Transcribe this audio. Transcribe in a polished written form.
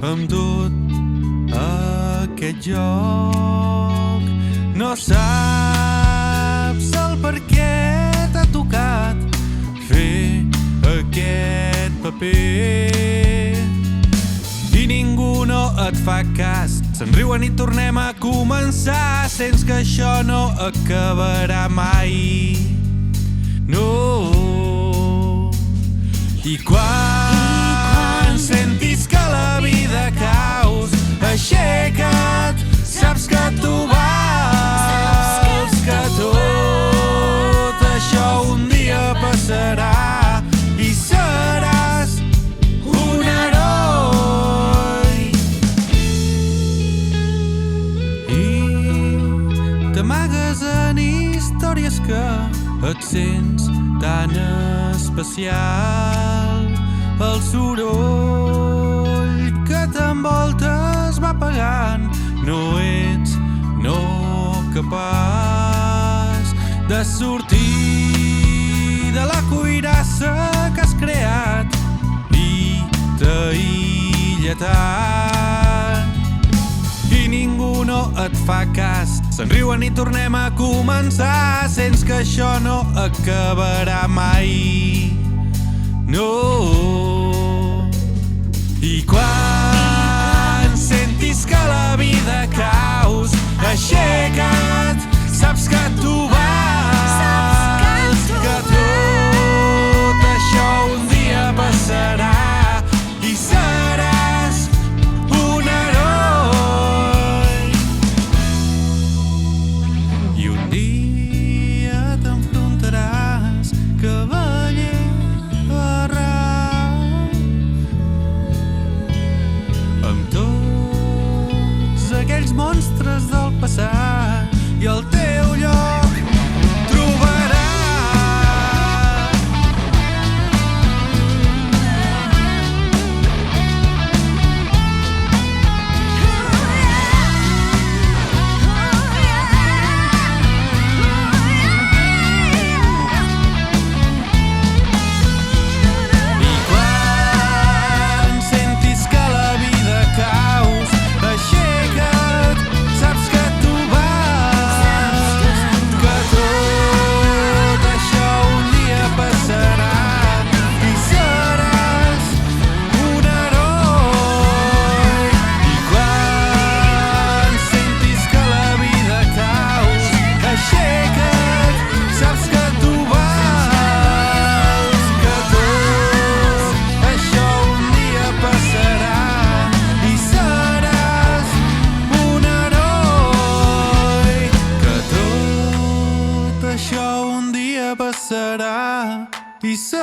amb tot aquest joc. No saps el per què t'ha tocat fer aquest paper i ningú no et fa cas. Se'n riuen i tornem a començar. Sents que això no acabarà mai. No. I quan sentis que la vida caus, aixeca't, saps que tu vals, que tot això un dia passarà i seràs un heroi. I t'amagues en històries que et sents tan especial. El soroll que t'envolta es va apagant. No ets capaç de sortir de la cuirassa que has creat i t'aïlla tant. I ningú no et fa cas. Se'n riuen i tornem a començar. Sents que això no acabarà mai. No. I quan sentis que la vida caus, aixeca't, saps que tu vals, que tot això un dia passarà i seràs un heroi. I un dia t'enfrontaràs, cavaller, amb tots aquells monstres del passat i el teu lloc trobaràs. Serà i serà